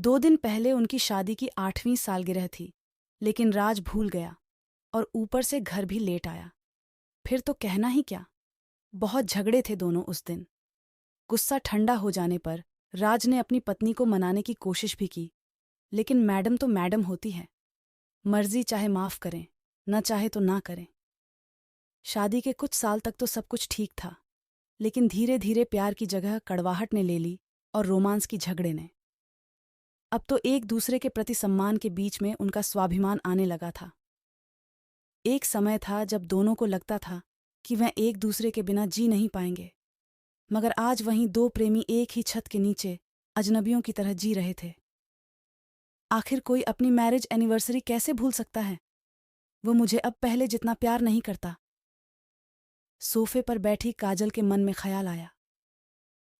2 दिन पहले उनकी शादी की 8वीं सालगिरह थी, लेकिन राज भूल गया और ऊपर से घर भी लेट आया। फिर तो कहना ही क्या, बहुत झगड़े थे दोनों उस दिन। गुस्सा ठंडा हो जाने पर राज ने अपनी पत्नी को मनाने की कोशिश भी की, लेकिन मैडम तो मैडम होती है, मर्जी चाहे माफ करें, न चाहे तो ना करें। शादी के कुछ साल तक तो सब कुछ ठीक था, लेकिन धीरे धीरे प्यार की जगह कड़वाहट ने ले ली और रोमांस की झगड़े ने। अब तो एक दूसरे के प्रति सम्मान के बीच में उनका स्वाभिमान आने लगा था। एक समय था जब दोनों को लगता था कि वह एक दूसरे के बिना जी नहीं पाएंगे, मगर आज वहीं दो प्रेमी एक ही छत के नीचे अजनबियों की तरह जी रहे थे। आखिर कोई अपनी मैरिज एनिवर्सरी कैसे भूल सकता है? वो मुझे अब पहले जितना प्यार नहीं करता। सोफे पर बैठी काजल के मन में ख्याल आया।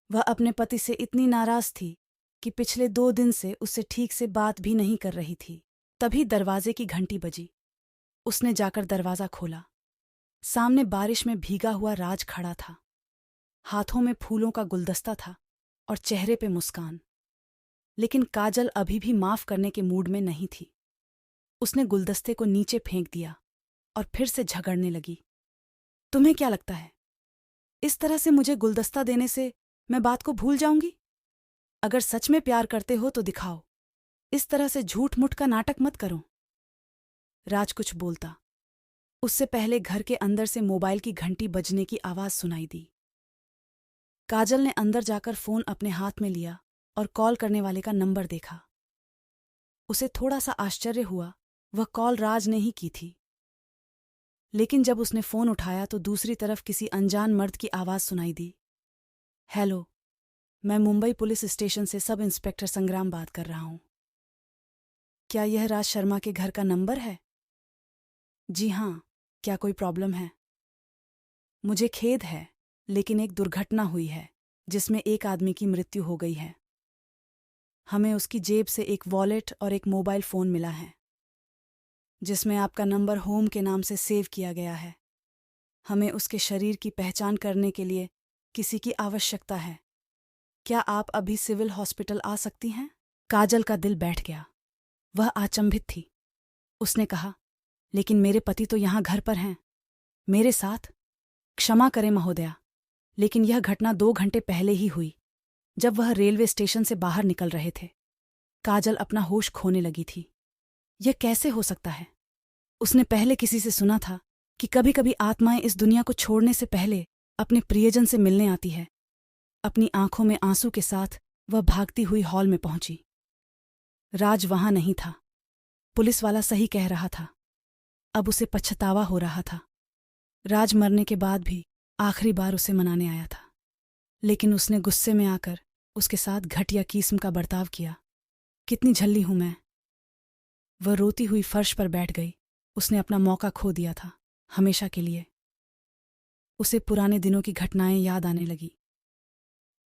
वह अपने पति से इतनी नाराज थी कि पिछले 2 दिन से उससे ठीक से बात भी नहीं कर रही थी। तभी दरवाजे की घंटी बजी। उसने जाकर दरवाजा खोला। सामने बारिश में भीगा हुआ राज खड़ा था। हाथों में फूलों का गुलदस्ता था और चेहरे पे मुस्कान। लेकिन काजल अभी भी माफ करने के मूड में नहीं थी। उसने गुलदस्ते को नीचे फेंक दिया और फिर से झगड़ने लगी। तुम्हें क्या लगता है, इस तरह से मुझे गुलदस्ता देने से मैं बात को भूल जाऊंगी? अगर सच में प्यार करते हो तो दिखाओ, इस तरह से झूठ मूठ का नाटक मत करो। राज कुछ बोलता, उससे पहले घर के अंदर से मोबाइल की घंटी बजने की आवाज सुनाई दी। काजल ने अंदर जाकर फोन अपने हाथ में लिया और कॉल करने वाले का नंबर देखा। उसे थोड़ा सा आश्चर्य हुआ, वह कॉल राज ने ही की थी। लेकिन जब उसने फोन उठाया तो दूसरी तरफ किसी अनजान मर्द की आवाज सुनाई दी। हेलो, मैं मुंबई पुलिस स्टेशन से सब इंस्पेक्टर संग्राम बात कर रहा हूं। क्या यह राज शर्मा के घर का नंबर है? जी हां, क्या कोई प्रॉब्लम है? मुझे खेद है, लेकिन एक दुर्घटना हुई है जिसमें एक आदमी की मृत्यु हो गई है। हमें उसकी जेब से एक वॉलेट और एक मोबाइल फोन मिला है, जिसमें आपका नंबर होम के नाम से सेव किया गया है। हमें उसके शरीर की पहचान करने के लिए किसी की आवश्यकता है। क्या आप अभी सिविल हॉस्पिटल आ सकती हैं? काजल का दिल बैठ गया। वह अचंभित थी। उसने कहा, लेकिन मेरे पति तो यहाँ घर पर हैं, मेरे साथ। क्षमा करें महोदया, लेकिन यह घटना 2 घंटे पहले ही हुई, जब वह रेलवे स्टेशन से बाहर निकल रहे थे। काजल अपना होश खोने लगी थी। यह कैसे हो सकता है? उसने पहले किसी से सुना था कि कभी कभी आत्माएं इस दुनिया को छोड़ने से पहले अपने प्रियजन से मिलने आती है। अपनी आंखों में आंसू के साथ वह भागती हुई हॉल में पहुंची। राज वहां नहीं था। पुलिस वाला सही कह रहा था। अब उसे पछतावा हो रहा था। राज मरने के बाद भी आखिरी बार उसे मनाने आया था, लेकिन उसने गुस्से में आकर उसके साथ घटिया किस्म का बर्ताव किया। कितनी झल्ली हूं मैं। वह रोती हुई फर्श पर बैठ गई। उसने अपना मौका खो दिया था, हमेशा के लिए। उसे पुराने दिनों की घटनाएं याद आने लगी।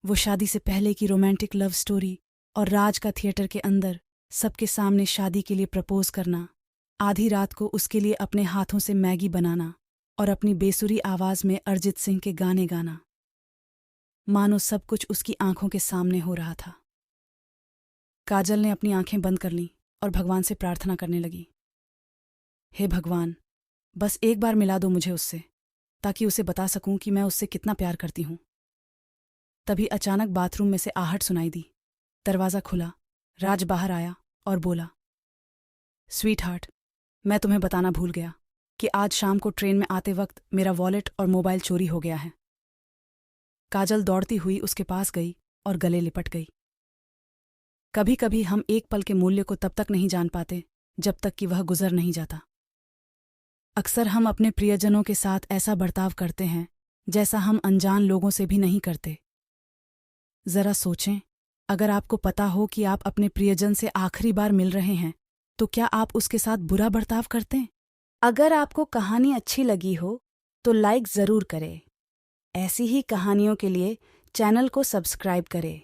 वो शादी से पहले की रोमांटिक लव स्टोरी और राज का थिएटर के अंदर सबके सामने शादी के लिए प्रपोज करना, आधी रात को उसके लिए अपने हाथों से मैगी बनाना और अपनी बेसुरी आवाज में अरिजीत सिंह के गाने गाना। मानो सब कुछ उसकी आंखों के सामने हो रहा था। काजल ने अपनी आंखें बंद कर लीं और भगवान से प्रार्थना करने लगी। हे भगवान, बस एक बार मिला दो मुझे उससे, ताकि उसे बता सकूं कि मैं उससे कितना प्यार करती हूं। तभी अचानक बाथरूम में से आहट सुनाई दी। दरवाज़ा खुला। राज बाहर आया और बोला, स्वीट हार्ट, मैं तुम्हें बताना भूल गया कि आज शाम को ट्रेन में आते वक्त मेरा वॉलेट और मोबाइल चोरी हो गया है। काजल दौड़ती हुई उसके पास गई और गले लिपट गई। कभी कभी हम एक पल के मूल्य को तब तक नहीं जान पाते जब तक कि वह गुजर नहीं जाता। अक्सर हम अपने प्रियजनों के साथ ऐसा बर्ताव करते हैं जैसा हम अनजान लोगों से भी नहीं करते। जरा सोचें, अगर आपको पता हो कि आप अपने प्रियजन से आखिरी बार मिल रहे हैं, तो क्या आप उसके साथ बुरा बर्ताव करते? अगर आपको कहानी अच्छी लगी हो तो लाइक ज़रूर करें। ऐसी ही कहानियों के लिए चैनल को सब्सक्राइब करें।